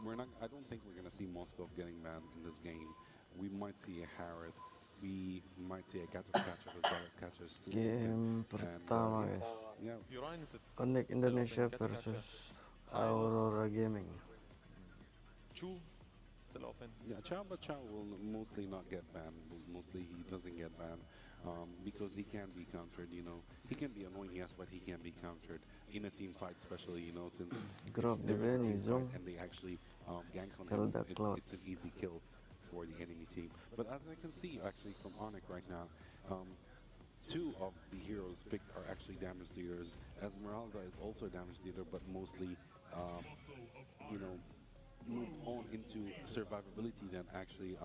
I don't think we're gonna see Moscow getting banned in this game. We might see a Harith. We might see a Gotf catcher because Gotf catcher is still open. Game And pertama yeah, guys. yeah, Behind it's Onic still open. Indonesia Get versus catcher. Hylos, Aurora Gaming. Chu, still open. yeah. Chow, but Chow will mostly not get banned. Mostly he doesn't get banned because he can be countered. He can be annoying, yes, but he can be countered in a team fight, especially. Since if Grab the there is a venue team fight zone. and they actually gank on Kill him, the it's cloud. it's an easy kill for the enemy team. But as I can see, actually from Onic right now. Two of the heroes picked are actually damage dealers. Esmeralda is also a damage dealer, but mostly, you know, move on into survivability than actually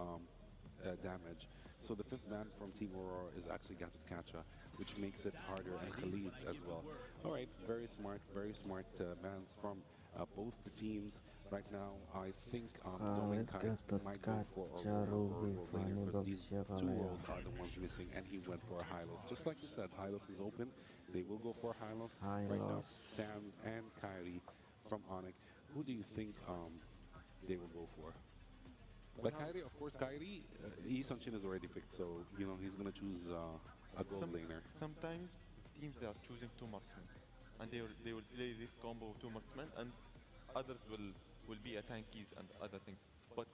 damage. So the fifth ban from Team Aurora is actually Gatot Kacha, which makes it harder, and Khalid as well. All right, very smart bans from both the teams. Right now, I think Khalid Dominkai Gatot might go for Kaca Aurora or Ruby Gold Laner Fanny because these Babsya two Kalaya. worlds are the ones missing, and he went for a Hylos. Just like you said, Hylos is open. They will go for Hylos. High Right now, loss. Sans and Kairi from Onic. Who do you think they will go for? We Like have Kairi, of course, Kairi, Yi Sun-Shin is already picked, so he's gonna choose a gold some laner. sometimes teams they are choosing two marksmen, and they will play this combo of two marksmen, and others will be a tankies and other things. But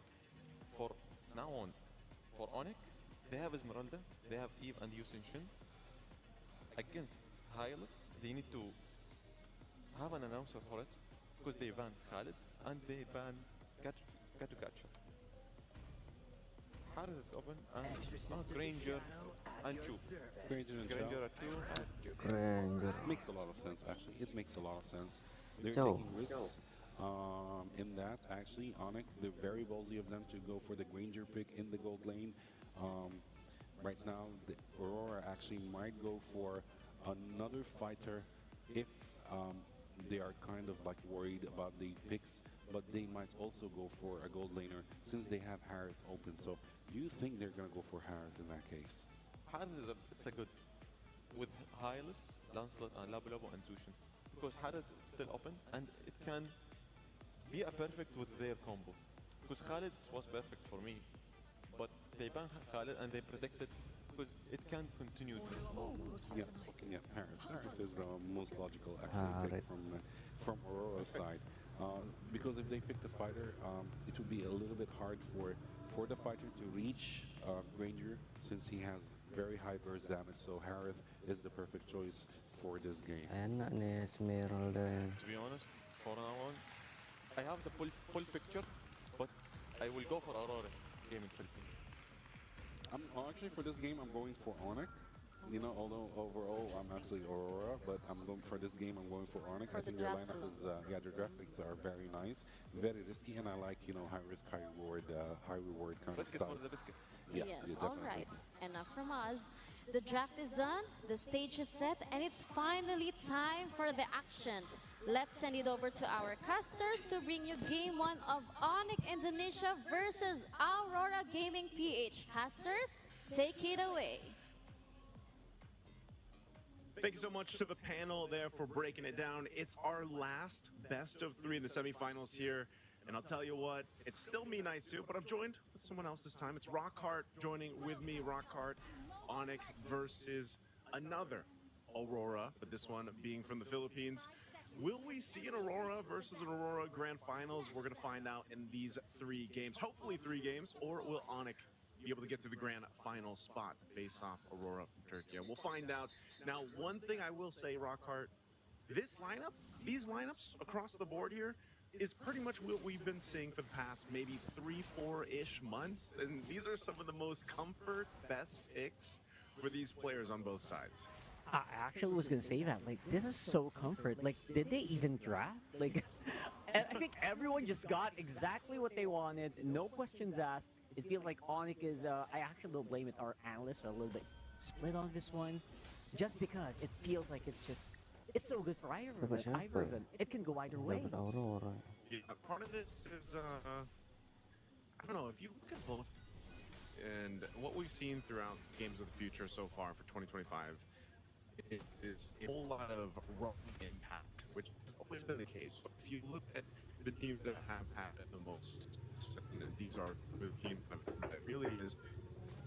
for now on, for Onyx, they have Esmeralda, they have Eve and Yusin Shin. Against Hylos, they need to have an announcer for it because they ban Khalid and they ban Gatu Gacha. Harris is open and Granger and Chu. Granger and Chow Granger at Chu and Chu. Granger. makes a lot of sense, actually. It makes a lot of sense. They're Chow. taking risks in that, actually. Onyx, they're very ballsy of them to go for the Granger pick in the gold lane. Um, right now, the Aurora actually might go for another fighter if they are kind of like worried about the picks, but they might also go for a gold laner since they have Harith open. So, do you think they're gonna go for Harith in that case? Harris is it's a good with Hylos, Lancelot, and Labu Labu and Zushin. Because Harris is still open and it can be a perfect with their combo. Because Khalid was perfect for me, but they banned Khalid and they protected because it can continue. Yeah, yeah, Harris. Harris is the most logical actually pick Harith. from Aurora's side. Because if they pick the fighter, it would be a little bit hard for the fighter to reach Granger since he has very high burst damage. So Harith is the perfect choice for this game. Enak nih Esmeralda. To be honest, for now on, I have the full picture, but I will go for Aurora Gaming Philippines. Actually for this game I'm going for Onyx. Although overall I'm actually Aurora, but I'm going for this game. I'm going for Onyx. I For the think their draft lineup alone. is yeah, their draft picks are very nice, very risky, and I like high risk, high reward kind of Biscuit stuff. for the biscuit. Yeah, Yes, yeah, all definitely. right. Enough from us. The draft is done, the stage is set, and it's finally time for the action. Let's send it over to our casters to bring you game one of Onic Indonesia versus Aurora Gaming PH. Casters, take it away. Thank you so much to the panel there for breaking it down. It's our last best of three in the semifinals here. And I'll tell you what, it's still me, Naisu, but I'm joined with someone else this time. It's Rockhart joining with me. Rockhart, Onic versus another Aurora, but this one being from the Philippines. Will we see an Aurora versus an Aurora Grand Finals? We're going to find out in these three games, hopefully three games, or will Onic be able to get to the Grand Final spot to face off Aurora from Turkey? We'll find out. Now, one thing I will say, Rockhart, these lineups across the board here, is pretty much what we've been seeing for the past maybe 3-4-ish months. And these are some of the most comfort, best picks for these players on both sides. I actually was gonna say that. Like, this is so comfort. Like, did they even draft? Like, I think everyone just got exactly what they wanted. No questions asked. It feels like Onic is. I actually don't blame it. Our analysts are a little bit split on this one, just because it feels like it's so good for either of them. Either of them. It can go either way. Dapat Aurora. Yeah, part of this is, I don't know, if you look at both and what we've seen throughout Games of the Future so far for 2025, is a whole lot of wrong impact, which has always been the case. So if you look at the teams that have had it the most, and these are the teams that really is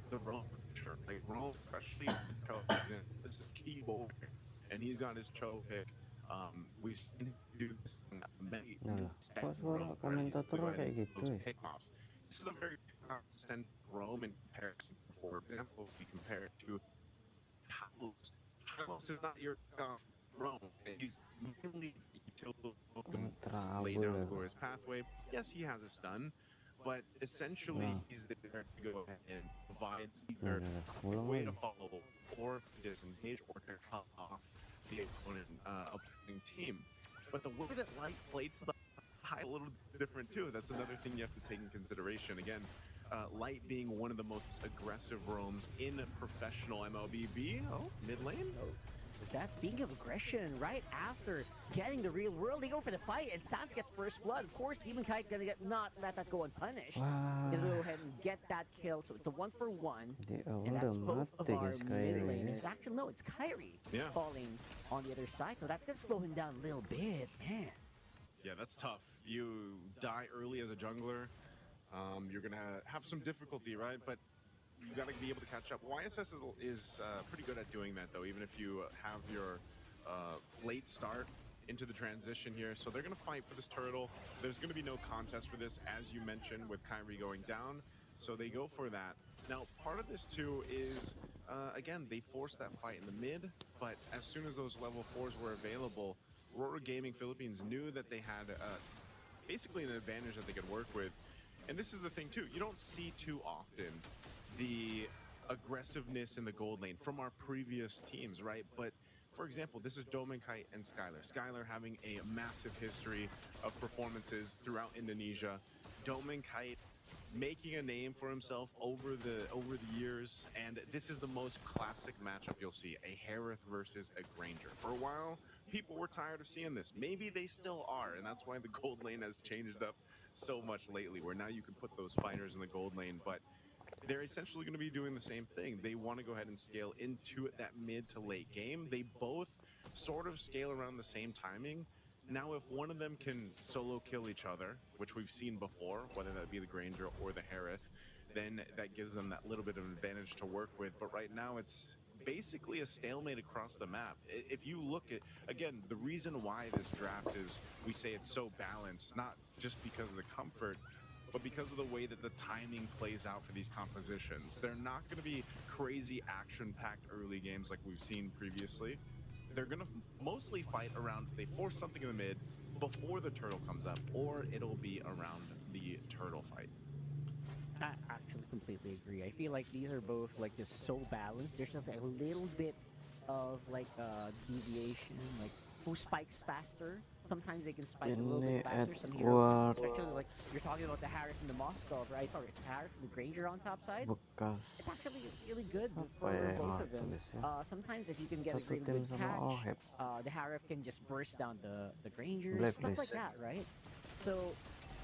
the Rome pressure. Like Rome, especially Cho, this is key bowler, and he's got his Cho pick. We've seen him do this in many Nah, sets kok in a row, suara where he's able to go komentatornya ahead and kayak get gitu those ya? pickoffs. This is a very constant Rome in comparison. For example, if we compare it to Carlos. Carlos is not your Rome. He's mainly utility lay Trouble down the ya. glorious pathway. Yes, he has a stun, but essentially Nah, he's there to go ahead and provide nah, either nah, nah. a Ulang way lagi. to follow or disengage or to cut off the opposing team. But the way that Light plays the high a little different too. That's another thing you have to take in consideration. Again, Light being one of the most aggressive roams in professional MLBB. Oh, mid lane. But that's speaking of aggression, right after getting the real world, they go for the fight, and Sans gets first blood. Of course, Demon Kite gonna not let that go unpunished. Wah, Gonna go ahead and get that kill, so it's a 1-for-1. di And awal that's udah both of mati our guys mid kayak ini. laners. Actually, no, it's Kairi Yeah. falling on the other side, so that's gonna slow him down a little bit, man. Yeah, that's tough. You die early as a jungler. You're gonna have some difficulty, right? But you gotta be able to catch up. YSS is pretty good at doing that, though, even if you have your late start into the transition here. So they're gonna fight for this turtle. There's gonna be no contest for this, as you mentioned, with Kairi going down. So they go for that. Now, part of this too is, again, they forced that fight in the mid, but as soon as those level 4s were available, Aurora Gaming Philippines knew that they had basically an advantage that they could work with. And this is the thing too, you don't see too often the aggressiveness in the gold lane from our previous teams, right? But for example, this is Kite and Skylar. Skylar having a massive history of performances throughout Indonesia. Kite making a name for himself over the years, and this is the most classic matchup you'll see, a Harith versus a Granger. For a while, people were tired of seeing this. Maybe they still are, and that's why the gold lane has changed up so much lately, where now you can put those fighters in the gold lane, but they're essentially going to be doing the same thing. They want to go ahead and scale into it, that mid to late game. They both sort of scale around the same timing. Now, if one of them can solo kill each other, which we've seen before, whether that be the Granger or the Harith, then that gives them that little bit of an advantage to work with. But right now, it's basically a stalemate across the map. If you look at, again, the reason why this draft is, we say it's so balanced, not just because of the comfort, but because of the way that the timing plays out for these compositions. They're not going to be crazy action-packed early games like we've seen previously. They're going to mostly fight around, they force something in the mid before the turtle comes up, or it'll be around the turtle fight. I actually completely agree. I feel like these are both like just so balanced. There's just a little bit of like deviation, like who spikes faster. Sometimes they can spike a little bit Ini faster. Some heroes, Edward especially like you're talking about the Harris and the Moscow, right? Sorry, it's Harris and the Granger on top side. bekas It's actually really good for apa ya yang both harus of them. tulis ya? Sometimes if you can get a Satu really tim good sama catch, Oheb. the Harif can just burst down the Granger, Blacklist. stuff like that, right? So,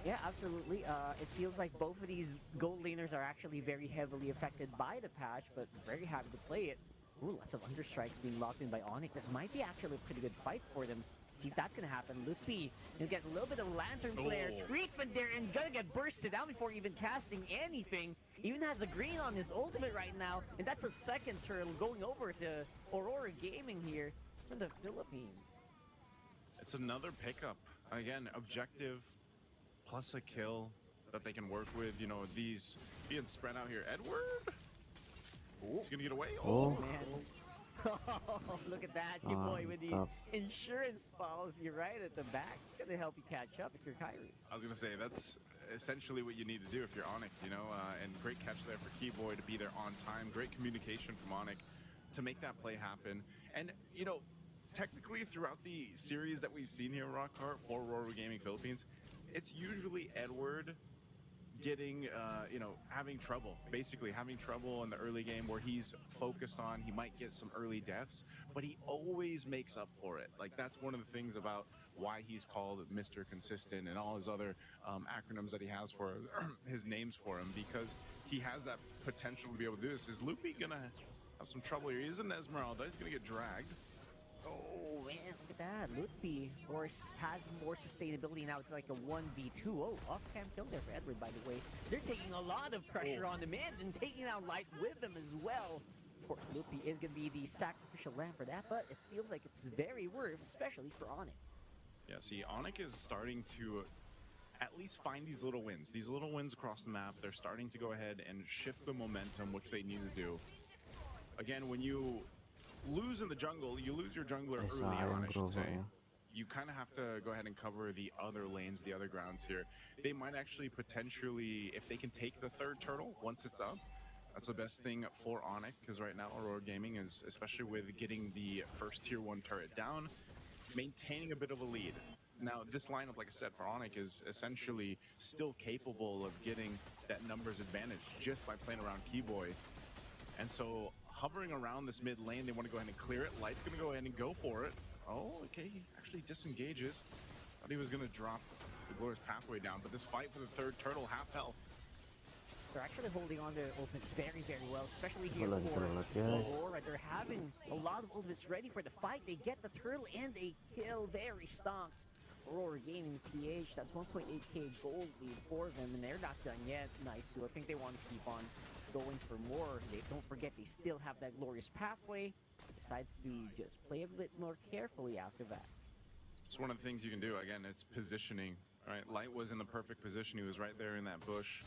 yeah, absolutely. It feels like both of these gold laners are actually very heavily affected by the patch, but very happy to play it. Ooh, lots of understrikes being locked in by Onic. This might be actually a pretty good fight for them. See if that's gonna happen. Luffy, he'll get a little bit of Lantern Flare treatment there and gonna get bursted down before even casting anything. Even has the green on his ultimate right now, and that's a second turtle going over to Aurora Gaming here from the Philippines. It's another pickup. Again, objective plus a kill that they can work with. You know, these being spread out here. Edward? He's gonna get away. Oh. Man. Oh, look at that, your boy with the Mantap. insurance policy right at the back. It's gonna help you catch up if you're Kairi. I was gonna say, that's essentially what you need to do if you're Onic, you know, and great catch there for Keyboy to be there on time. Great communication from Onic to make that play happen. And, you know, technically throughout the series that we've seen here, Rockhart, for Aurora Gaming Philippines, it's usually Edward getting, you know, having trouble, basically having trouble in the early game where he's focused on, he might get some early deaths, but he always makes up for it. Like, that's one of the things about why he's called Mr. Consistent and all his other acronyms that he has for his names for him, because he has that potential to be able to do this. Is Luffy gonna Has some trouble here. He's an Esmeralda. He's gonna get dragged. Oh man, look at that. Lutfi has more sustainability now. It's like a 1v2. Oh, off-cam kill there for Edward, by the way. They're taking a lot of pressure on the man and taking out Light with them as well. Of course, Lutfi is going to be the sacrificial lamb for that, but it feels like it's very worth, especially for Onic. Yeah, see, Onic is starting to at least find these little wins. These little wins across the map, they're starting to go ahead and shift the momentum, which they need to do. Again, when you lose in the jungle, you lose your jungler early on, I should say. You kind of have to go ahead and cover the other lanes, the other grounds here. They might actually potentially, if they can take the third turtle once it's up, that's the best thing for Onic, because right now Aurora Gaming is, especially with getting the first tier 1 turret down, maintaining a bit of a lead. Now, this lineup, like I said, for Onic is essentially still capable of getting that numbers advantage just by playing around Keyboy. And so, hovering around this mid lane, they want to go ahead and clear it. Light's going to go ahead and go for it. Oh, okay, he actually disengages. Thought he was going to drop the Glorious Pathway down, but this fight for the third turtle, half health. They're actually holding on to ultimates very, very well, especially here for Aurora. They're having a lot of ultimates ready for the fight. They get the turtle and they kill very stocked. Aurora Gaming PH, that's 1.8k gold lead for them, and they're not done yet. Nice, so I think they want to keep on going for more. They don't forget they still have that Glorious Pathway. Decides to just play a bit more carefully after that. It's one of the things you can do. Again, it's positioning, right? Light was in the perfect position. He was right there in that bush.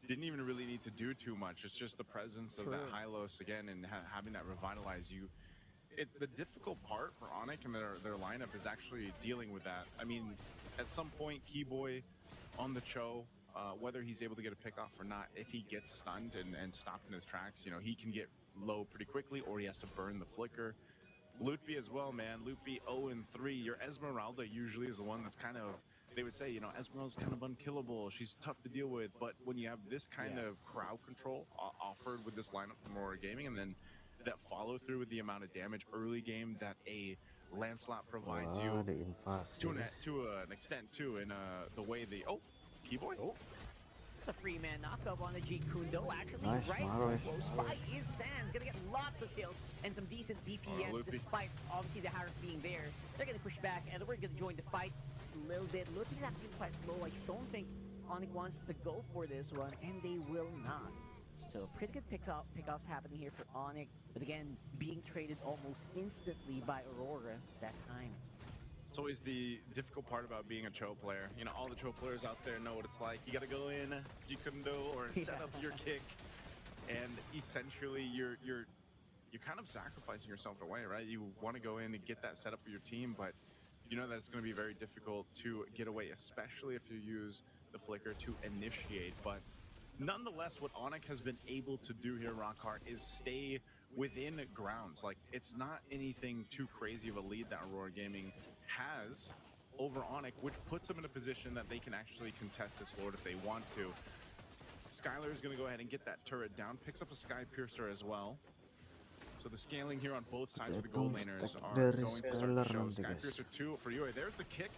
Didn't even really need to do too much. It's just the presence of that Hylos again and having that revitalize you. The difficult part for Onic and their lineup is actually dealing with that. I mean, at some point, Keyboy on the Cho, whether he's able to get a pick off or not, if he gets stunned and stopped in his tracks, you know, he can get low pretty quickly, or he has to burn the flicker. Lutfi as well, man. Lutfi 0-3. Your Esmeralda usually is the one that's kind of, they would say, you know, Esmeralda's kind of unkillable. She's tough to deal with. But when you have this kind of crowd control offered with this lineup from Aurora Gaming, and then that follow through with the amount of damage early game that a Lancelot provides you to an extent too, in the way the Keyboy. A free man knockup on the G Kundo, actually Nice, right Mabar. close by is Sans, gonna get lots of kills and some decent DPM despite obviously the Harris being there. They're gonna push back and we're gonna join the fight just a little bit. Lutfi's actually quite low. I don't think Onic wants to go for this one, and they will not. So pretty good pickoffs happening here for Onic, but again, being traded almost instantly by Aurora that time. It's always the difficult part about being a Cho player. You know, all the Cho players out there know what it's like. You gotta go in, you couldn't do, or set up your kick, and essentially you're kind of sacrificing yourself away, right? You want to go in and get that setup for your team, but you know that it's going to be very difficult to get away, especially if you use the flicker to initiate. But nonetheless, what Onic has been able to do here, Rockhart, is stay within grounds. Like, it's not anything too crazy of a lead that Aurora Gaming has over Onic, which puts them in a position that they can actually contest this Lord if they want to. Skylar is going to go ahead and get that turret down, picks up a Sky Piercer as well. So the scaling here on both sides of the gold laners are going to start to show. Sky Piercer 2 for Yue. There's the kick.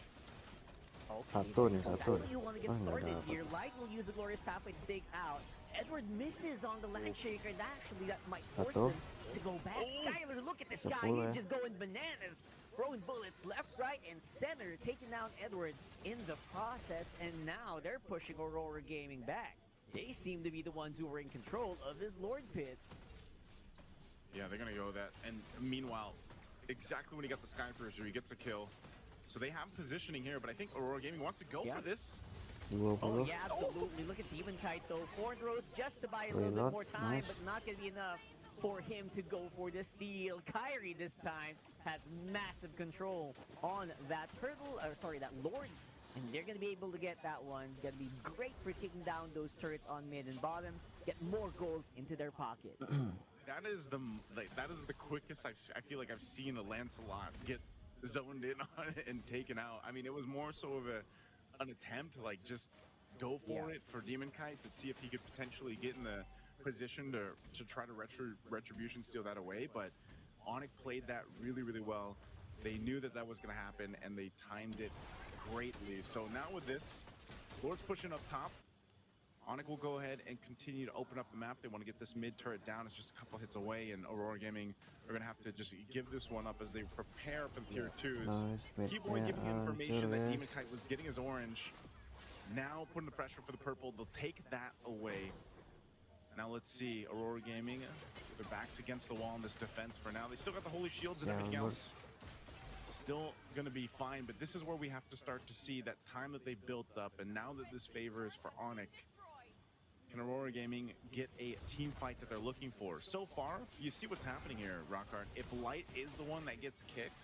Satu nih, satu. You want to get started here. Light will use the Glorious Pathway to dig out. Edward misses on the leg shaker. That might force them to go back. Skylar, look at this guy. He's just going bananas. Throwing bullets left, right, and center. Taking down Edward in the process. And now they're pushing Aurora Gaming back. They seem to be the ones who were in control of this Lord Pit. Yeah, they're going to go that. And meanwhile, exactly when he got the Sky Piercer, he gets a kill. So they have positioning here, but I think Aurora Gaming wants to go for this. Oh, yeah, absolutely. Look at Demon Kite, though. 4 throws just to buy a little bit more time, but not going to be enough for him to go for the steal. Kairi this time has massive control on that turtle, that Lord. And they're going to be able to get that one. Going to be great for taking down those turrets on mid and bottom. Get more golds into their pocket. That is the quickest I feel like I've seen a Lancelot get zoned in on it and taken out. I mean, it was more so of an attempt to like just go for it for Demon Kite to see if he could potentially get in the position to try to retribution steal that away. But Onic played that really, really well. They knew that was going to happen, and they timed it greatly. So now with this, Lord's pushing up top. Onic will go ahead and continue to open up the map. They want to get this mid turret down. It's just a couple hits away, and Aurora Gaming are going to have to just give this one up as they prepare for the tier 2s. Nice bit Keyboy there, giving information that Julius. Demon Kite was getting his orange. Now putting the pressure for the purple. They'll take that away. Now let's see. Aurora Gaming, their backs against the wall in this defense for now. They still got the holy shields and everything else. Still going to be fine, but this is where we have to start to see that time that they built up, and now that this favor is for Onic, can Aurora Gaming get a team fight that they're looking for? So far, you see what's happening here, Rockhard. If Light is the one that gets kicked,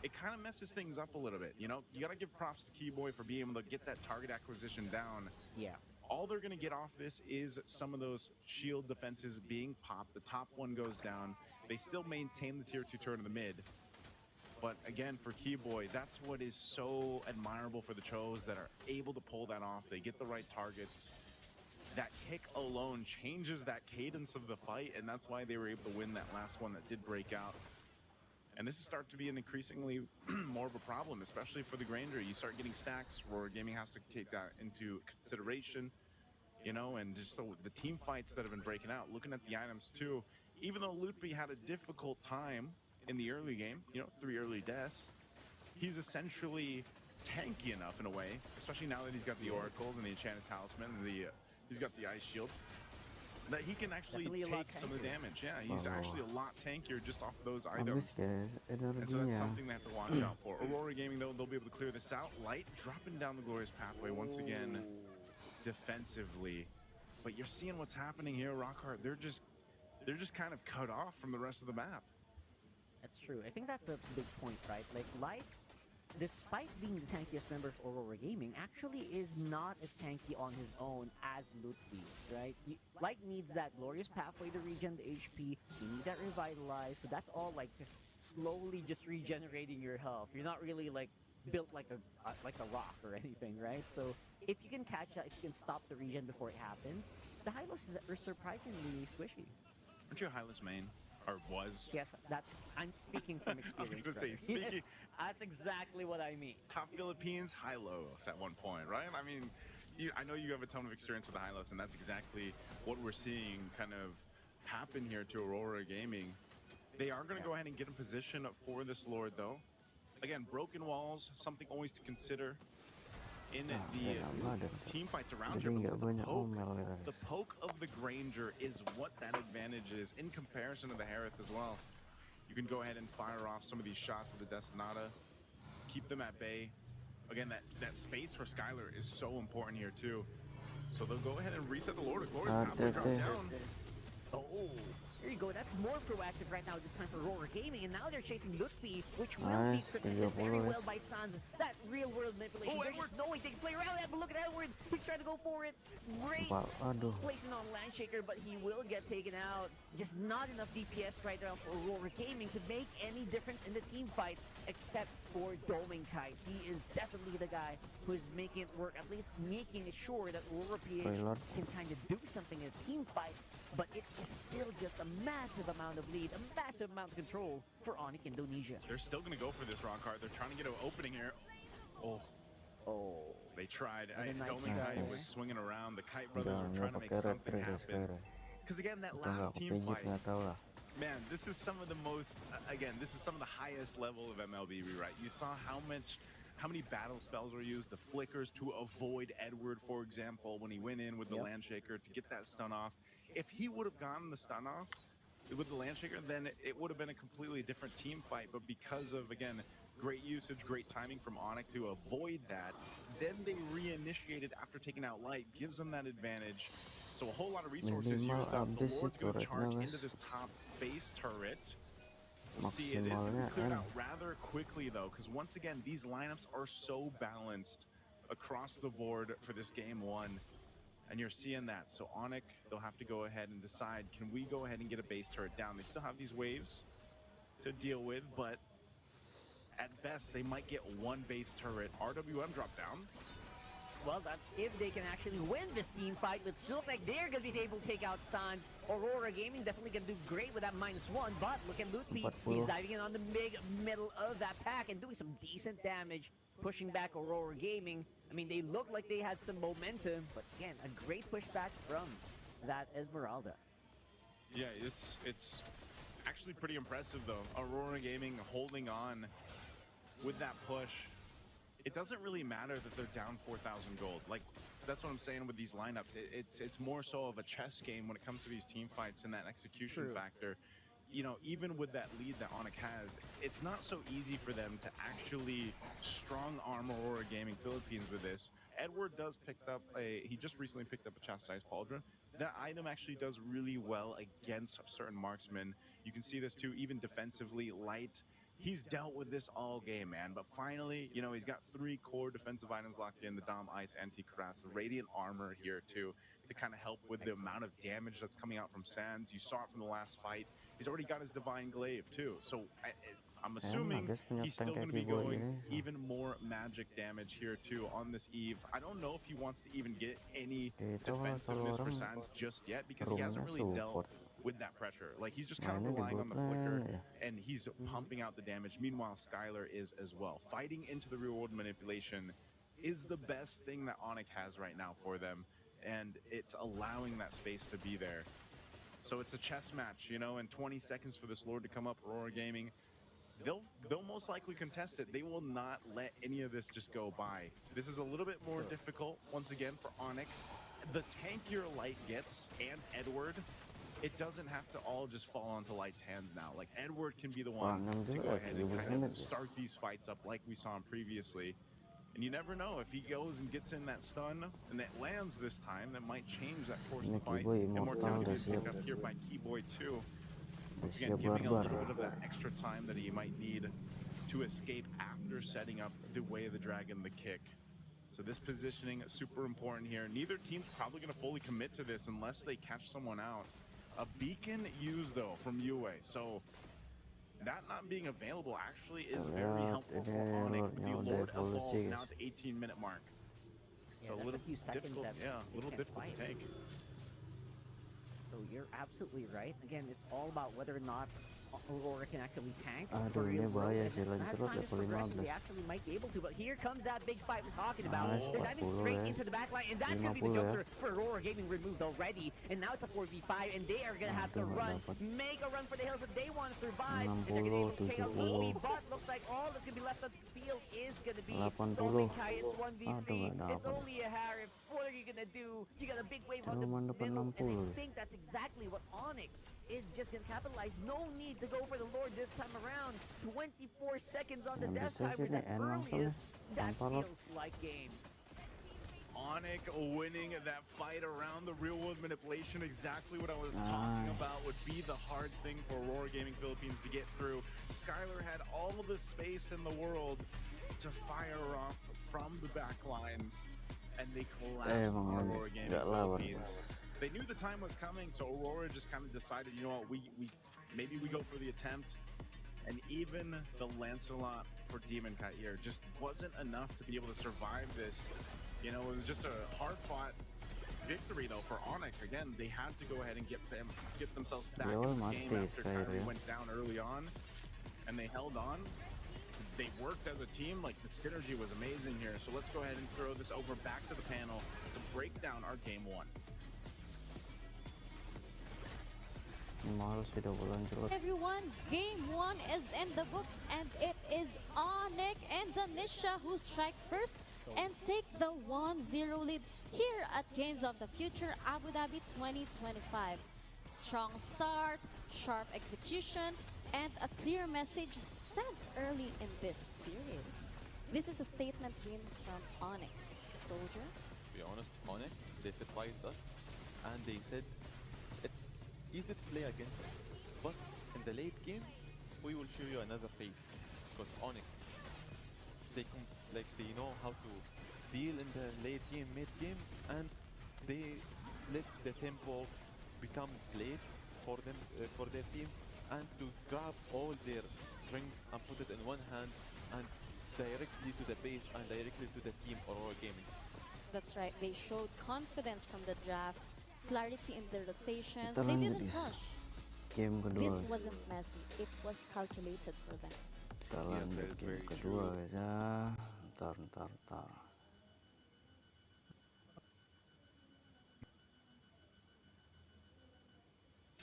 it kind of messes things up a little bit. You know, you got to give props to Keyboy for being able to get that target acquisition down. Yeah. All they're going to get off this is some of those shield defenses being popped. The top one goes down. They still maintain the tier 2 turret in the mid. But again, for Keyboy, that's what is so admirable for the Chos that are able to pull that off. They get the right targets. That kick alone changes that cadence of the fight, and that's why they were able to win that last one that did break out. And this is starting to be an increasingly more of a problem, especially for the Granger. You start getting stacks, Aurora Gaming has to take that into consideration, you know, and just so the team fights that have been breaking out, looking at the items too, even though Lutby had a difficult time in the early game, you know, 3 early deaths, he's essentially tanky enough in a way, especially now that he's got the oracles and the enchanted talisman and the he's got the ice shield, that he can actually take some of the damage. Yeah, he's actually a lot tankier just off of those items. And so that's something they have to watch out for. Aurora Gaming, though, they'll be able to clear this out. Light dropping down the glorious pathway once again defensively. But you're seeing what's happening here, Rockhard. They're just kind of cut off from the rest of the map. That's true. I think that's a big point, right? Like, Light, despite being the tankiest member of Aurora Gaming, actually is not as tanky on his own as Lutby, right? Light needs that glorious pathway to regen the HP. You need that revitalize. So that's all like slowly just regenerating your health. You're not really like built like a rock or anything, right? So if you can catch up, if you can stop the regen before it happens, the Hylos are surprisingly squishy. Aren't you a Hylos main? Or was? Yes, I'm speaking from experience. I was going to say, speaking... That's exactly what I mean. Top Philippines, Hylos at one point, right? I mean, I know you have a ton of experience with the Hylos, and that's exactly what we're seeing kind of happen here to Aurora Gaming. They are going to go ahead and get in position for this Lord, though. Again, broken walls, something always to consider in the team fights around here. The poke of the Granger is what that advantage is in comparison to the Harith as well. You can go ahead and fire off some of these shots of the Destinata, keep them at bay. Again, that space for Skylar is so important here too. So they'll go ahead and reset the Lord of Glory. Drop down. Oh, there you go. That's more proactive right now this time for Aurora Gaming, and now they're chasing Lutby, which will be protected very well by Sans. That real-world manipulation. There's just no way they can play around that, but look at Edward. He's trying to go for it. Great placing on Landshaker, but he will get taken out. Just not enough DPS right now for Aurora Gaming to make any difference in the team fight, except for Doming Kite. He is definitely the guy who is making it work, at least making it sure that Aurora PH can kind of do something in a team fight, but it is still just a massive amount of lead, a massive amount of control for Onic Indonesia. They're still going to go for this, Rockhard. They're trying to get an opening here. Oh. They tried. Doming Kite was swinging around. The Kite brothers were trying to make something happen. Because again, that last team fight, man, this is some of the most, again, this is some of the highest level of MLB, right? You saw how many battle spells were used, the flickers to avoid Edward, for example, when he went in with the Landshaker to get that stun off. If he would have gotten the stun off with the Landshaker, then it would have been a completely different team fight. But because of, again, great usage, great timing from Onic to avoid that, then they reinitiated after taking out Light, gives them that advantage. So a whole lot of resources used up. The Lord's going to charge into this top base turret. We'll see, it is going to be cleared out rather quickly, though, because once again, these lineups are so balanced across the board for this game one. And you're seeing that. So Onic, they'll have to go ahead and decide, can we go ahead and get a base turret down? They still have these waves to deal with, but at best, they might get one base turret. RWM drop down. well, that's if they can actually win this team fight. It looks like they're going to be able to take out Sans. Aurora Gaming definitely going to do great with that -1, but look at Lutfi. He's diving in on the big middle of that pack and doing some decent damage, pushing back Aurora Gaming. I mean, they look like they had some momentum, but again, a great pushback from that Esmeralda. Yeah, it's actually pretty impressive, though. Aurora Gaming holding on with that push. It doesn't really matter that they're down 4,000 gold. Like, that's what I'm saying with these lineups. It's more so of a chess game when it comes to these team fights and that execution factor. You know, even with that lead that Onic has, it's not so easy for them to actually strong-arm Aurora Gaming Philippines with this. Edward does pick up he just recently picked up a Chastised Pauldron. That item actually does really well against certain marksmen. You can see this too, even defensively. Light, he's dealt with this all game, man. But finally, you know, he's got 3 core defensive items locked in: the Dom, Ice, Anti-Crass, Radiant Armor here too, to kind of help with the amount of damage that's coming out from Sands. You saw it from the last fight. He's already got his Divine Glaive too, so I'm assuming he's still going to be going even more magic damage here too on this Eve. I don't know if he wants to even get any defensiveness for Sands just yet, because he hasn't really dealt with that pressure. Like, he's just kind of relying on the flicker, and he's pumping out the damage. Meanwhile, Skylar is as well. Fighting into the real-world manipulation is the best thing that Onic has right now for them, and it's allowing that space to be there. So it's a chess match, you know, and 20 seconds for this Lord to come up. Aurora Gaming, they'll most likely contest it. They will not let any of this just go by. This is a little bit more difficult, once again, for Onic. The tankier Light gets, and Edward, it doesn't have to all just fall onto Light's hands now. Like, Edward can be the one to go ahead and kind of start these fights up like we saw him previously. And you never know, if he goes and gets in that stun and that lands this time, that might change that course of the fight. Immortality is picked up here by Keyboy too. Once again, giving a little bit of that extra time that he might need to escape after setting up the Way of the Dragon, the kick. So this positioning is super important here. Neither team's probably going to fully commit to this unless they catch someone out. A beacon used, though, from Yue. So that not being available actually is very helpful for Onic. The Lord evolves now at the 18-minute mark. So a little difficult, a little difficult to take. So you're absolutely right. Again, it's all about whether or not Aurora can actually tank for real world. As time is progressing, they actually might be able to. But here comes that big fight we're talking about. They're diving straight into the back line, and that's going to be the Joker for Aurora Gaming removed already. And now it's a 4v5, and they are going to have to run, make a run for the hills if they want to survive. And they're going to be able to take out Luffy, but looks like all that's going to be left on the field is going to be Norman Kai. It's 1v3. It's only a Harif. What are you going to do? You got a big wave on the middle, and I think that's exactly what Onic is just going to capitalize. No need to go for the Lord this time around. 24 seconds on the death timers at earliest. That feels like game. Onic winning that fight around the real-world manipulation. Exactly what I was talking about would be the hard thing for Aurora Gaming Philippines to get through. Skylar had all of the space in the world to fire off from the back lines, and they collapsed on Aurora Gaming Philippines. They knew the time was coming, so Aurora just kind of decided, you know what, maybe we go for the attempt. And even the Lancelot for Demon Kair just wasn't enough to be able to survive this. You know, it was just a hard-fought victory, though, for Onic. Again, they had to go ahead and get themselves back in this game after Kairi went down early on, and they held on. They worked as a team. Like, the synergy was amazing here. So let's go ahead and throw this over back to the panel to break down our game one. Everyone, game one is in the books, and it is Onic Indonesia who strike first and take the 1-0 lead here at Games of the Future Abu Dhabi 2025. Strong start, sharp execution, and a clear message sent early in this series. This is a statement win from Onic. Soldier? To be honest, Onic, they surprised us, and they said it's easy to play against us, but in the late game, we will show you another face. Because Onic, they know how to deal in the late game, mid game, and they let the tempo become late for them, for their team, and to grab all their strength and put it in one hand and directly to the base and directly to the team Aurora Gaming. That's right. They showed confidence from the draft, clarity in their rotations. Kita They lanjut didn't guys. rush. Game This kedua. wasn't messy. It was calculated for them. Kita Yes, that lanjut is game very kedua true. guys ya. Ntar.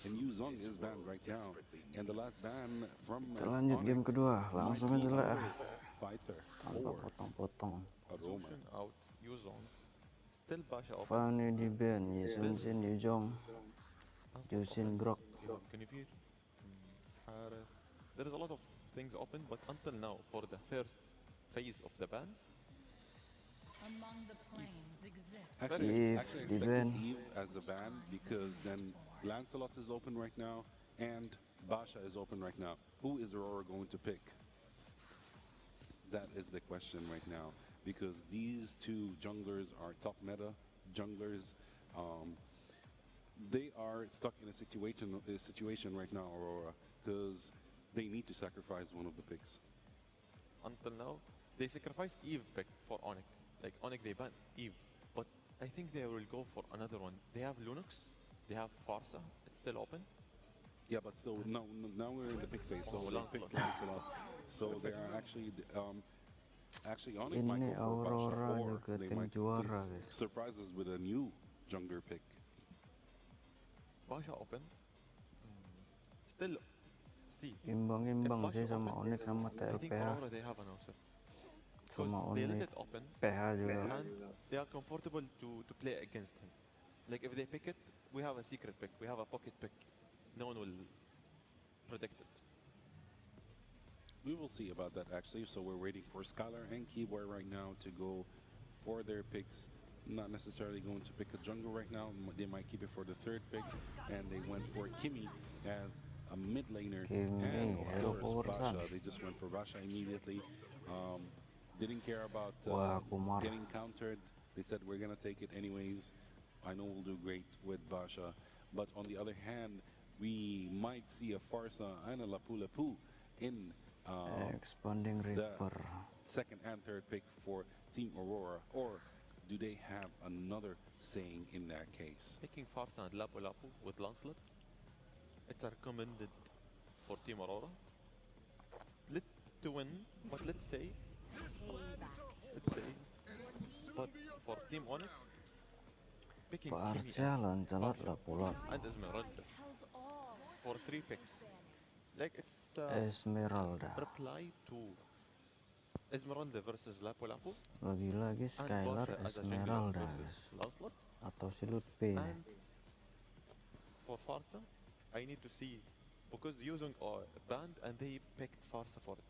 And Yuzong is banned right now. And the last ban from Kita lanjut game Onic kedua. might Langsung be aja lah ya. another fighter Tanpa or potong-potong. Aurora. Sushin out, Yuzong. Still Basha open. Fanny di band, Yisun Sin, Yujong, Langsung Yusin open. Brock. Kunifir. Harith. There is a lot of things open, but until now, for the first phase of the bans, Among the planes exists. Actually, Eve, actually Diven. expected Eve as a ban because then Lancelot is open right now and Basha is open right now. Who is Aurora going to pick? That is the question right now because these two junglers are top meta junglers. They are stuck in a situation right now, Aurora, because they need to sacrifice one of the picks. until now, they sacrificed Eve pick for Onic. Like Onic, they banned Eve, but I think they will go for another one. They have Lunox, they have Farsa. It's still open. Yeah, but still, no, now we're in the pick phase, so Oh, they Lancelot. picked Lancelot. So they are actually, Onic might Ini go for Aurora Basha, or juga they tim might juara guys. surprise us with a new jungler pick. Basha open. Still, see. Imbang-imbang If sih Basha sama open, Onic sama I think TLPH. Aurora they have an answer. Sama Because they let Onic, it open PH juga. and they are comfortable to play against him. Like if they pick it, we have a secret pick, we have a pocket pick. No one will predict it. We will see about that actually. So we're waiting for Skylar and Keyboy right now to go for their picks. Not necessarily going to pick a jungle right now. They might keep it for the third pick, and they went for Kimmy as a mid laner. Kimmy, And Hero of course, Power Basha. They just went for Basha immediately. Didn't care about Wah, Kumar. getting countered. They said we're gonna take it anyways. I know we'll do great with Basha, but on the other hand, we might see a Farsa and a Lapu Lapu in Expanding Reaper. second and third pick for Team Aurora, or do they have another saying in that case? Picking Farsa and Lapu Lapu with Lancelot, it's recommended for Team Aurora. To win, but let's say, but for Team Onic, picking Kimi Parcial Lancelot lah pula. and Esmeralda for 3 picks. Like it's Esmeralda. reply to Esmeralda versus Lapu Lapu Lagi-lagi and Skylar Basha as a jungler Esmeralda versus Lancelot. atau si Lutfi. And for Farsa, I need to see because using a band and they picked Farsa for it.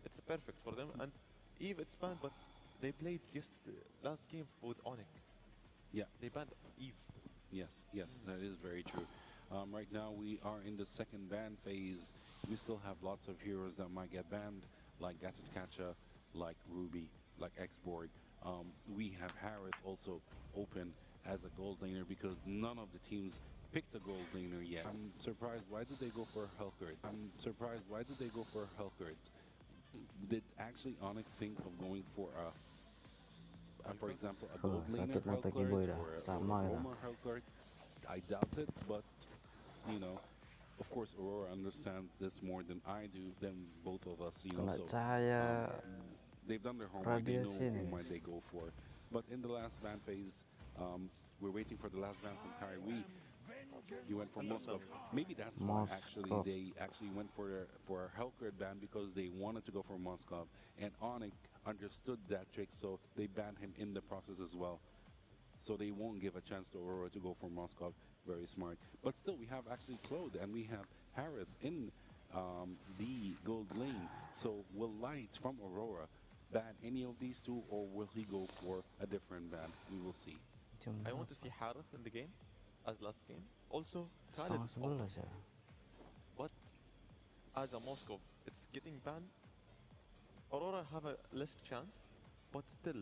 It's perfect for them. And Eve it's banned, but they played just last game with Onic. Yeah. They banned Eve. Yes, that is very true. Right now we are in the second ban phase. We still have lots of heroes that might get banned, like Gatchakacha, like Ruby, like Xborg. We have Harith also open as a gold laner because none of the teams picked a gold laner yet. I'm surprised, why did they go for Helkert? Did actually Onic think of going for for example, a gold laner sakit mata Helkert Kiboy dah. or Sama a ya. Roamer Helkert? I doubt it, but you know, of course, Aurora understands this more than I do, than both of us, you know. Kena So cahaya they've done their homework. They know radiasi who nih. might they go for. But in the last ban phase, we're waiting for the last ban from Kairi. He went for Moskov. Maybe that's why actually Moskov. they actually went for a Helkert ban because they wanted to go for Moskov. And Onic understood that trick, so they banned him in the process as well. So they won't give a chance to Aurora to go for Moskov. Very smart. But still, we have actually Claude and we have Harith in the gold lane. So will Light from Aurora ban any of these two, or will he go for a different ban? We will see. I want to see Harith in the game as last game. Also, Khaled Setengah is open, 11 ya. but as a Moscow, it's getting banned. Aurora have a less chance, but still,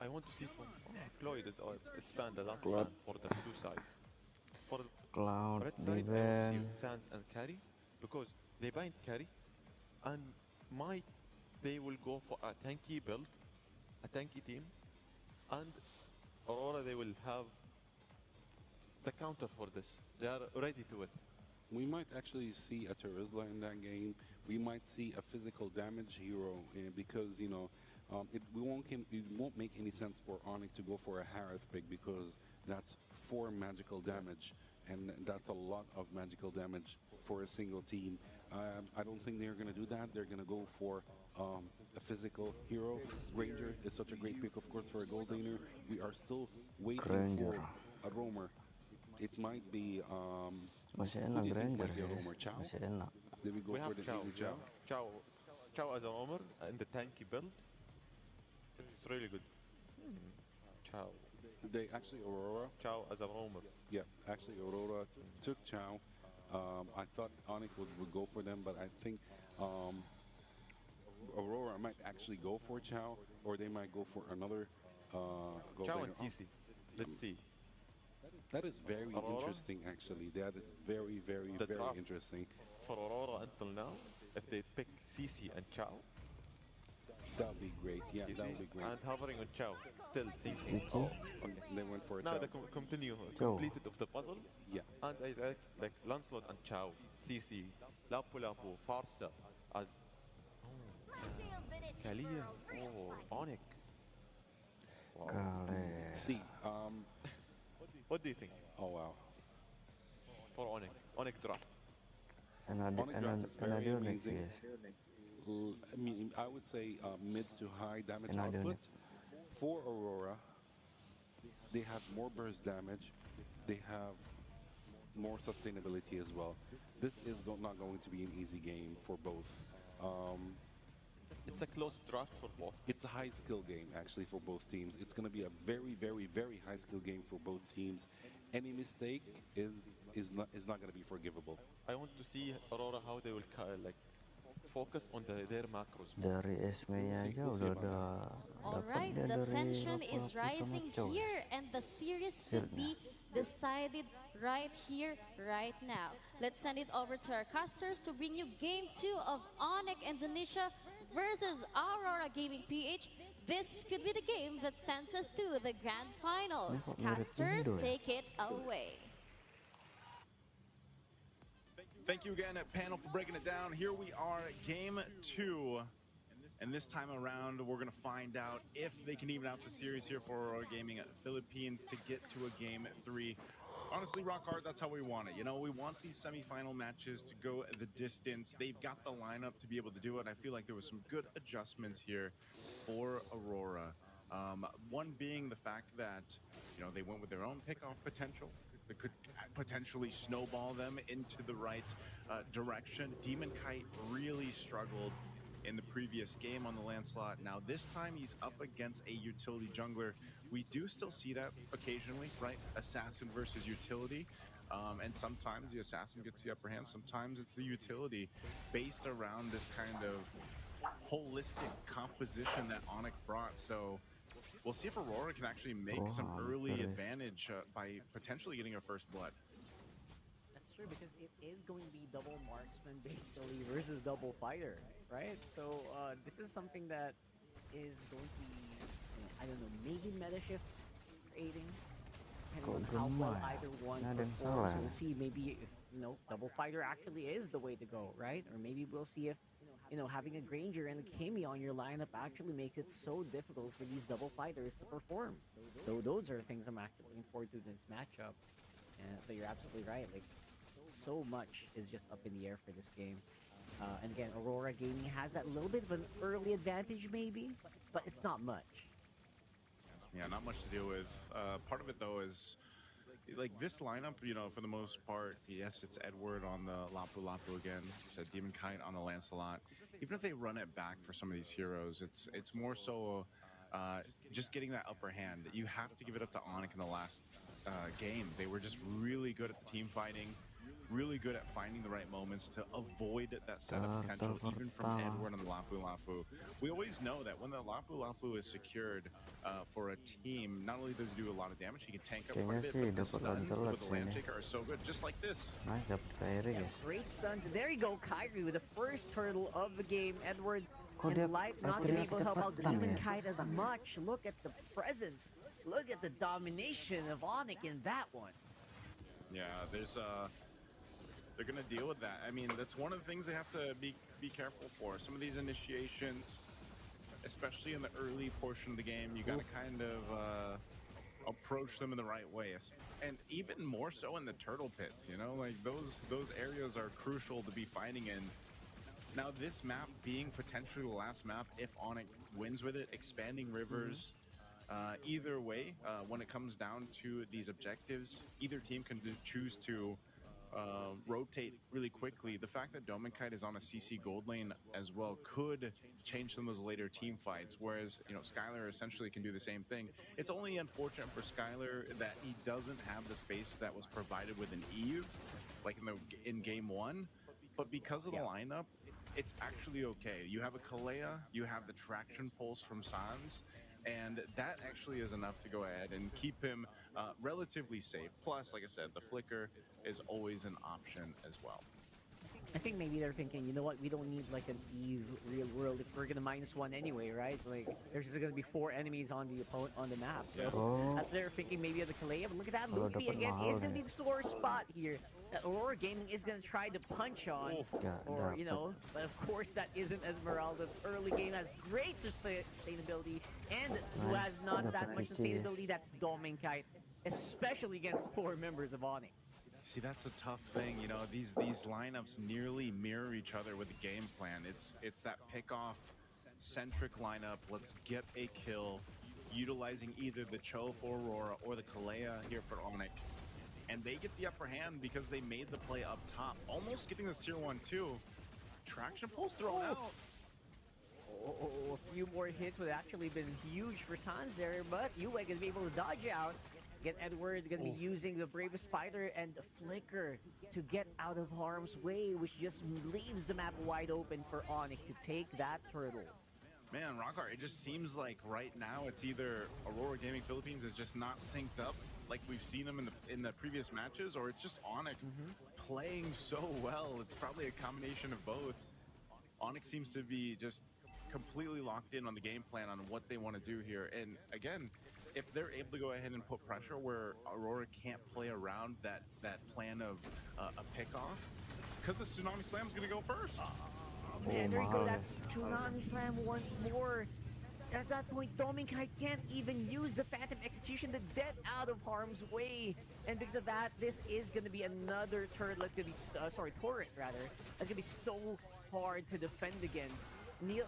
I want to see from Floyd is it's banned the last Cloud. ban for the blue side. For Cloud red di side, I want to ban. see Sans and Carry because they bind Carry, and they will go for a tanky build, a tanky team, And Aurora, they will have the counter for this. They are ready to it. We might actually see a Terizla in that game. We might see a physical damage hero because it won't make any sense for Onic to go for a Harith pick because that's 4 magical damage, and that's a lot of magical damage for a single team. I don't think they're gonna do that. They're gonna go for a physical hero. Ranger is such a great pick, of course, for a gold laner. We are still waiting Granger. for a roamer. It might be Masih who enak do you think Granger might be a sih. roamer? Chow? Masih enak. Did we go We for have the Chow, easy yeah. Chow? Chow, Chow as a roamer and the tanky build. It's really good. Chow. They actually Aurora. Chow as a roamer. Yeah, actually Aurora took Chow. I thought Onic would go for them, but I think Aurora might actually go for Chow, or they might go for another gold Chow laner. and CC. Let's see. That is very Aurora? interesting, actually. That is very, very, The very draft. interesting. For Aurora until now, if they pick CC and Chow, That would be great. Yeah, CC that would be great. and hovering on Chow, still thinking, Cici. oh, okay. They went for a Now Chow. the continue Chow. completed of the puzzle, Yeah. and I like Lancelot and Chow, CC, Lapu Lapu, Farsa, as Kalia, oh, Onic. Wow. Kale. See, What do you think oh wow. for Onic? Onic draft. Another, Onic draft is very another next amazing. yes. I mean, I would say mid to high damage Another output. next. For Aurora, they have more burst damage. They have more sustainability as well. This is not going to be an easy game for both. It's a close draft for both. It's a high skill game actually for both teams. It's going to be a very, very, very high skill game for both teams. Any mistake is not going to be forgivable. I want to see Aurora how they will like focus on their macros. Dari Esme-nya aja We'll see udah about ada dapat Alright, dia the dari tension is lapu-lapu sama rising Chow. here, and the series could be decided right here, right now. Let's send it over to our casters to bring you game 2 of Onic Indonesia versus Aurora Gaming PH. This could be the game that sends us to the grand finals. Ini kok mirip Casters, Indo ya? take it away. Thank you again, panel, for breaking it down. Here we are, game 2. And this time around, we're going to find out if they can even out the series here for Aurora Gaming Philippines to get to a game 3. Honestly, Rock Hard, that's how we want it. You know, we want these semifinal matches to go the distance. They've got the lineup to be able to do it. I feel like there was some good adjustments here for Aurora. One being the fact that, you know, they went with their own pickoff potential. That could potentially snowball them into the right direction. Demon Kite really struggled in the previous game on the Lancelot. Now this time he's up against a utility jungler. We do still see that occasionally, right? Assassin versus utility. And sometimes the assassin gets the upper hand. Sometimes it's the utility based around this kind of holistic composition that Onic brought. So we'll see if Aurora can actually make some early advantage by potentially getting her first blood. That's true, because it is going to be double marksman basically versus double fighter, right? So this is something that is going to be, I don't know, maybe meta shift creating, depending on how well either one performs. We'll see maybe if, double fighter actually is the way to go, right? Or maybe we'll see if, having a Granger and a Kimi on your lineup actually makes it so difficult for these double fighters to perform. So those are things I'm actually looking forward to in this matchup. And so you're absolutely right. Like, so much is just up in the air for this game. And again, Aurora Gaming has that little bit of an early advantage maybe, but it's not much. Yeah, not much to deal with. Part of it, though, is like this lineup, for the most part, yes, it's Edward on the Lapu Lapu again. It's a Demon Kite on the Lancelot. Even if they run it back for some of these heroes, it's more so just getting that upper hand. You have to give it up to Onic in the last game. They were just really good at the team fighting, really good at finding the right moments to avoid that setup potential, even from Edward and Lapu Lapu. We always know that when the Lapu Lapu is secured for a team, not only does he do a lot of damage, he can tank up quite a bit, but the stuns with the Land Shaker are so good, just like this. Nice, dapat kairi guys. Great stuns. There you go, Kairi with the first turtle of the game. Edward Kok dia and Light not been able to help out kecepatan Demon ya? Kite as much. Look at the presence. Look at the domination of Onic in that one. Yeah, they're gonna deal with that. I mean, that's one of the things they have to be careful for. Some of these initiations, especially in the early portion of the game, you gotta kind of approach them in the right way, and even more so in the turtle pits. You know, like those areas are crucial to be fighting in. Now, this map being potentially the last map, if Onic wins with it, expanding rivers. Either way, when it comes down to these objectives, either team can choose to rotate really quickly. The fact that Dominkite is on a CC gold lane as well could change some of those later team fights, whereas, you know, Skylar essentially can do the same thing. It's only unfortunate for Skylar that he doesn't have the space that was provided with an Eve, like in game one, but because of the lineup, it's actually okay. You have a Kalea, you have the traction pulse from Sans, and that actually is enough to go ahead and keep him relatively safe. Plus, like I said, the flicker is always an option as well. I think maybe they're thinking, you know what, we don't need like an Eve real world if we're gonna -1 anyway, right? Like, there's just gonna be 4 enemies on the map. So that's they're thinking maybe of the Kalea. But look at that, Lupi again is gonna be the sore spot here. That Aurora Gaming is gonna try to punch on, or you know, but of course that isn't Esmeralda's early game has great sustainability, and who has not that much sustainability. That's Dominkite, especially against 4 members of Onic. See, that's a tough thing, you know. These lineups nearly mirror each other with the game plan. It's that pick-off centric lineup. Let's get a kill, utilizing either the Cho for Aurora or the Kalea here for Onic, and they get the upper hand because they made the play up top, almost getting this tier 1-2. Traction pulse thrown out. A few more hits would actually been huge for Sans there, but Uwe gonna be able to dodge out. Again, Edward gonna be using the Bravest Spider and the Flicker to get out of harm's way, which just leaves the map wide open for Onic to take that turtle. Man, Rockhart, it just seems like right now it's either Aurora Gaming Philippines is just not synced up like we've seen them in the previous matches, or it's just Onic playing so well. It's probably a combination of both. Onic seems to be just completely locked in on the game plan on what they want to do here. And again, if they're able to go ahead and put pressure where Aurora can't play around that plan of a pick-off, because the Tsunami Slam is going to go first. Man, there you go. That's Tsunami Slam once more. At that point, Dominkite can't even use the Phantom Execution to get out of harm's way. And because of that, this is going to be another turret. That's going to be, turret rather. That's going to be so hard to defend against.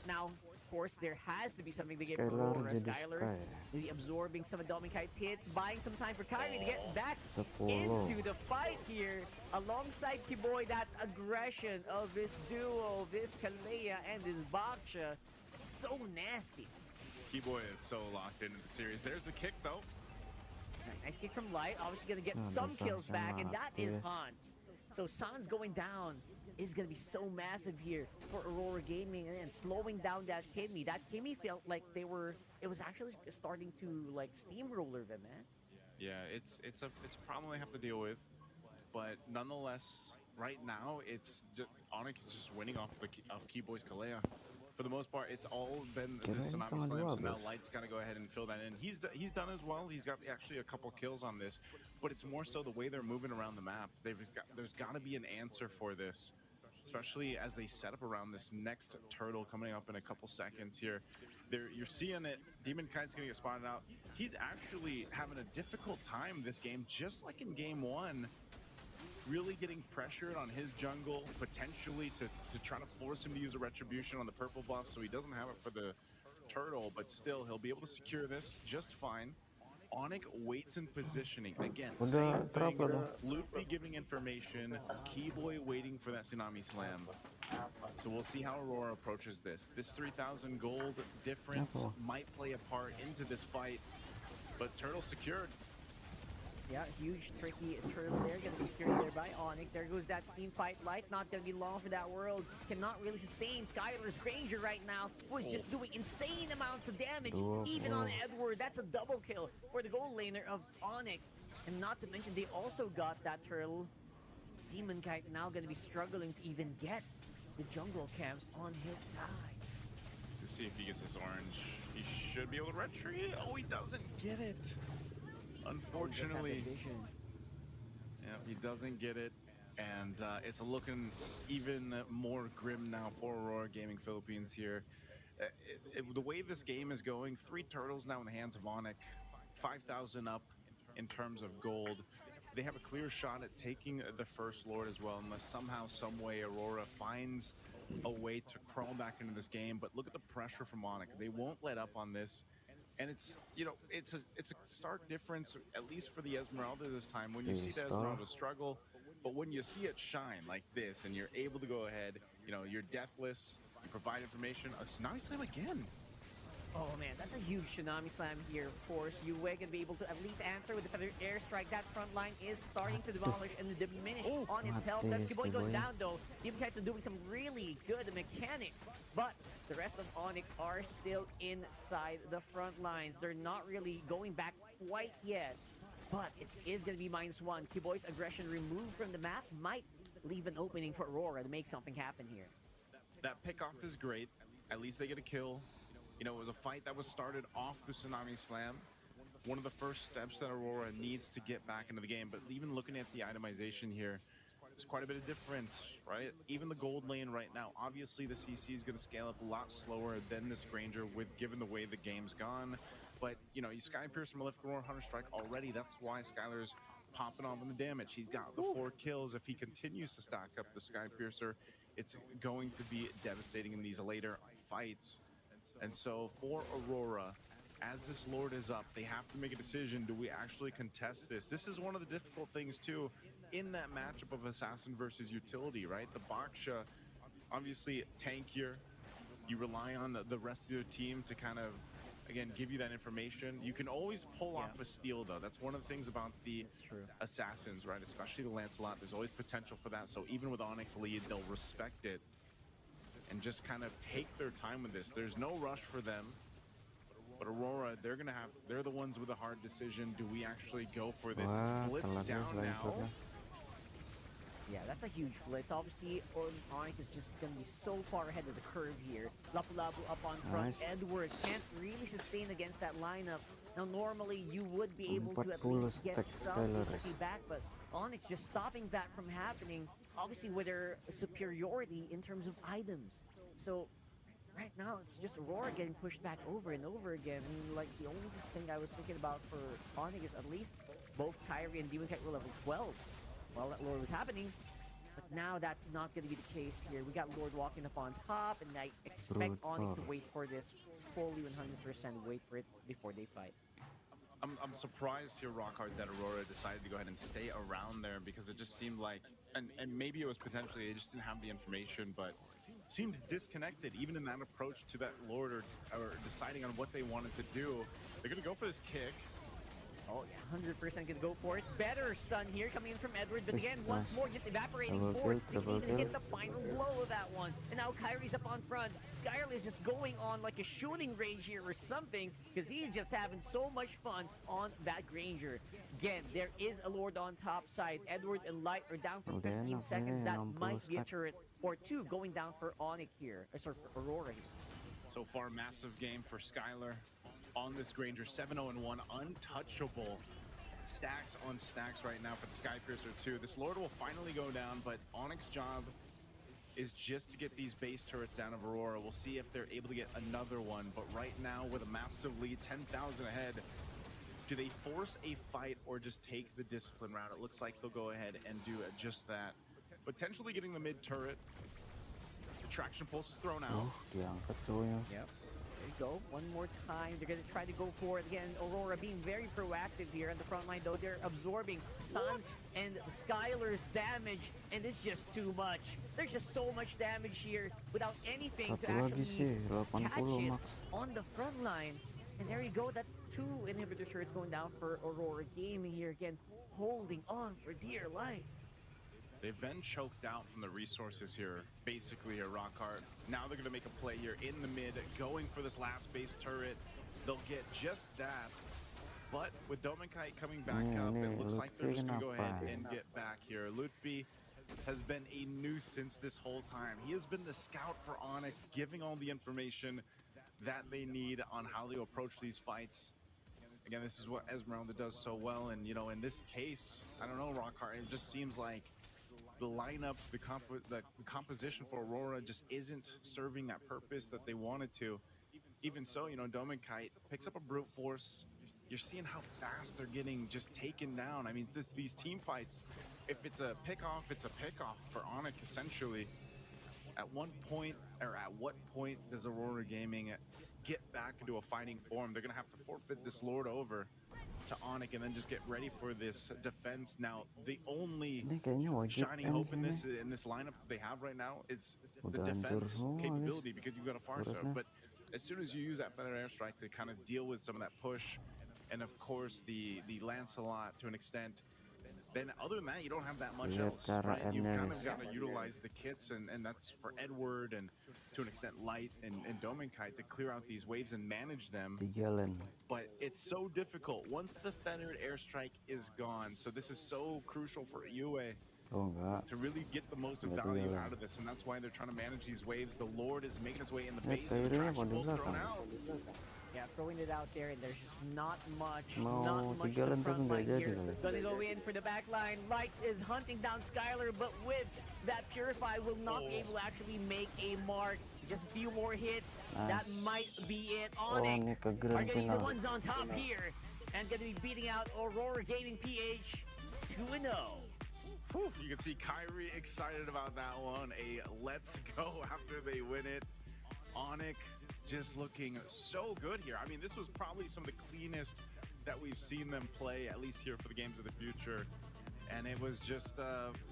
Now, of course, there has to be something to give Aurora. Skylar maybe absorbing some of Dominkite's hits, buying some time for Kairi to get back into the fight here. Alongside Kiboy, that aggression of this duo, this Kalea and this Baksha, so nasty. Kiboy is so locked into the series. There's the kick, though. Nice kick from Light. Obviously going to get some kills back, and that is Hans. So Sans going down is going to be so massive here for Aurora Gaming, and slowing down that Kimmy. That Kimmy felt like it was actually starting to like steamroller them, man. Yeah, it's a problem they have to deal with, but nonetheless, right now it's just Onic is just winning off Keyboy's Kalea. For the most part, it's all been the Tsunami Slam, so now Light's gonna go ahead and fill that in. He's done as well. He's got actually a couple kills on this, but it's more so the way they're moving around the map. There's got to be an answer for this, especially as they set up around this next turtle coming up in a couple seconds here. You're seeing it. Demon Kite's gonna get spotted out. He's actually having a difficult time this game, just like in game one. Really getting pressured on his jungle, potentially to try to force him to use a retribution on the purple buff, so he doesn't have it for the turtle, but still he'll be able to secure this just fine. Onic waits in positioning. Again, same thing. Lupi giving information, Keyboy waiting for that Tsunami Slam. So we'll see how Aurora approaches this. This 3,000 gold difference might play a part into this fight, but turtle secured. Yeah, huge, tricky turtle there, gonna be secured there by Onic. There goes that team fight light, not gonna be long for that world. Cannot really sustain Skylar's Granger right now. Was just doing insane amounts of damage, even on Edward. That's a double kill for the gold laner of Onic. And not to mention, they also got that turtle. Demon Kite now gonna be struggling to even get the jungle camps on his side. Let's see if he gets this orange. He should be able to retreat. Oh, he doesn't get it. Unfortunately, yeah, he doesn't get it, and it's looking even more grim now for Aurora Gaming Philippines here. The way this game is going, 3 turtles now in the hands of Onic, 5,000 up in terms of gold. They have a clear shot at taking the first Lord as well, unless somehow, some way, Aurora finds a way to crawl back into this game. But look at the pressure from Onic. They won't let up on this. And it's, you know, it's a stark difference, at least for the Esmeralda this time, when you see the Esmeralda struggle, but when you see it shine like this, and you're able to go ahead, you know, you're deathless, you provide information, a Tsunami Slam again. Oh man, that's a huge Tsunami Slam here. Of course, Yue gonna be able to at least answer with the Feather Airstrike. That front line is starting to demolish and diminish on its health. That's Kiboy going down though. Demon Kites are doing some really good mechanics, but the rest of Onic are still inside the front lines. They're not really going back quite yet, but it is gonna be -1. Kiboy's aggression removed from the map might leave an opening for Aurora to make something happen here. That pick-off is great. At least they get a kill. You know, it was a fight that was started off the Tsunami Slam. One of the first steps that Aurora needs to get back into the game. But even looking at the itemization here, there's quite a bit of difference, right? Even the gold lane right now, obviously the CC is going to scale up a lot slower than this Granger with given the way the game's gone. But, you know, you Sky Pierce, Malefic Roar, Hunter Strike already. That's why Skylar's popping on the damage. He's got the 4 kills. If he continues to stack up the Sky Piercer, it's going to be devastating in these later fights. And so for Aurora, as this Lord is up, they have to make a decision. Do we actually contest this? This is one of the difficult things too in that matchup of Assassin versus Utility, right? The Baksha, obviously tankier. You rely on the rest of your team to kind of, again, give you that information. You can always pull off a steal though. That's one of the things about the Assassins, right? Especially the Lancelot. There's always potential for that. So even with Onyx lead, they'll respect it and just kind of take their time with this. There's no rush for them. But Aurora, they're the ones with a hard decision. Do we actually go for this? It's blitzed down now. Yeah, that's a huge blitz. Obviously, Onic is just going to be so far ahead of the curve here. Lapu Lapu up on front. Edward can't really sustain against that lineup. Now, normally, you would be able to at least get some back, but Onyx just stopping that from happening, obviously with their superiority in terms of items. So, right now, it's just Aurora getting pushed back over and over again. I mean, like, the only thing I was thinking about for Onic is at least both Kairi and Demon Kite were level 12 while that Lord was happening. But now that's not going to be the case here. We got Lord walking up on top, and I expect Onic to wait for this fully 100% wait for it before they fight. I'm surprised here, Rockhard, that Aurora decided to go ahead and stay around there because it just seemed like, and maybe it was potentially they just didn't have the information, but seemed disconnected even in that approach to that Lord or deciding on what they wanted to do. They're going to go for this kick. Oh, yeah, 100% gonna go for it. Better stun here coming in from Edward, but again, once more, just evaporating forth. They didn't even get the final blow of that one. And now Kairi's up on front. Skylar is just going on like a shooting range here or something, because he's just having so much fun on that Granger. Again, there is a Lord on top side. Edward and Light are down for 15 seconds. That might be a turret or 2 going down for Onic here. Sorry, for Aurora here. So far, massive game for Skylar. On this Granger, 7-0-1, untouchable. Stacks on stacks right now for the Sky Piercer 2. This Lord will finally go down, but Onyx's job is just to get these base turrets down of Aurora. We'll see if they're able to get another one, but right now with a massive lead, 10,000 ahead, do they force a fight or just take the discipline route? It looks like they'll go ahead and do just that. Potentially getting the mid turret. The traction pulse is thrown out. Yep. There you go. One more time. They're going to try to go for it again. Aurora being very proactive here on the front line, though. They're absorbing Sans and Skylar's damage, and it's just too much. There's just so much damage here without anything to actually catch it on the front line. And there you go. That's 2 inhibitor shirts going down for Aurora Gaming here again, holding on for dear life. They've been choked out from the resources here, basically here, Rockhart. Now they're going to make a play here in the mid, going for this last base turret. They'll get just that. But with Dominkite coming back up, it looks like they're just going to go ahead and get back here. Lutfi has been a nuisance this whole time. He has been the scout for Onic, giving all the information that they need on how they approach these fights. Again, this is what Esmeralda does so well. And, you know, in this case, I don't know, Rockhart, it just seems like the lineup, the composition for Aurora just isn't serving that purpose that they wanted to. Even so, you know, Dominkite picks up a brute force. You're seeing how fast they're getting just taken down. I mean, these team fights, if it's a pick-off, it's a pick-off for Onic, essentially. At what point does Aurora Gaming get back into a fighting form? They're going to have to forfeit this Lord over to Onic and then just get ready for this defense. Now, the only shining hope in this lineup that they have right now is the defense capability, because you've got a Farsa. But as soon as you use that Feather Airstrike to kind of deal with some of that push, and of course the Lancelot to an extent, then other than that, you don't have that much else, right? You've kind of got to utilize the kits, and that's for Edward and to an extent Light and Dominkite to clear out these waves and manage them. But it's so difficult once the Feathered Airstrike is gone. So this is so crucial for UA to really get the most of value out of this, and that's why they're trying to manage these waves. The Lord is making its way in the base, and the traction ball's thrown out. Yeah, throwing it out there, and there's just not much the front line here. Gonna go in for the back line. Light is hunting down Skylar, but with that Purify will not be able to actually make a mark. Just a few more hits. That might be it. Onic are getting the ones on top here, and gonna be beating out Aurora Gaming PH 2-0. You can see Kairi excited about that one. A let's go after they win it. Onic just looking so good here. I mean, this was probably some of the cleanest that we've seen them play, at least here for the Games of the Future. And it was just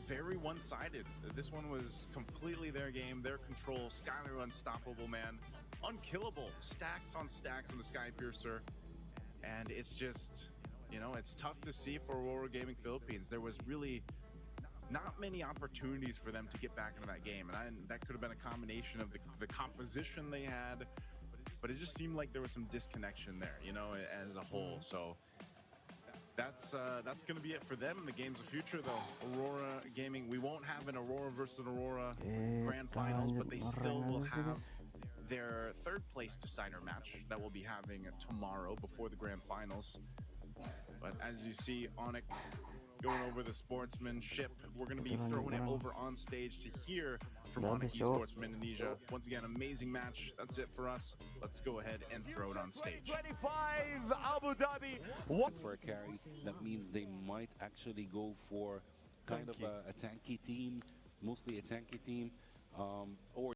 very one-sided. This one was completely their game, their control. Skylar unstoppable, man. Unkillable. Stacks on stacks on the Sky Piercer. And it's just, you know, it's tough to see for Aurora Gaming Philippines. There was really not many opportunities for them to get back into that game, and that could have been a combination of the composition they had, but it just seemed like there was some disconnection there, you know, as a whole. So that's going to be it for them in the Games of Future, though. Aurora Gaming, we won't have an Aurora versus Aurora Grand Finals, but they still will have their third place decider match that we'll be having tomorrow before the Grand Finals. But as you see, Onic going over the sportsmanship. We're going to be throwing it over on stage to hear from Onic Esports from Indonesia. Once again, amazing match. That's it for us. Let's go ahead and throw it on stage. 25 Abu Dhabi. What for a carry? That means they might actually go for kind of a tanky team, mostly a tanky team, or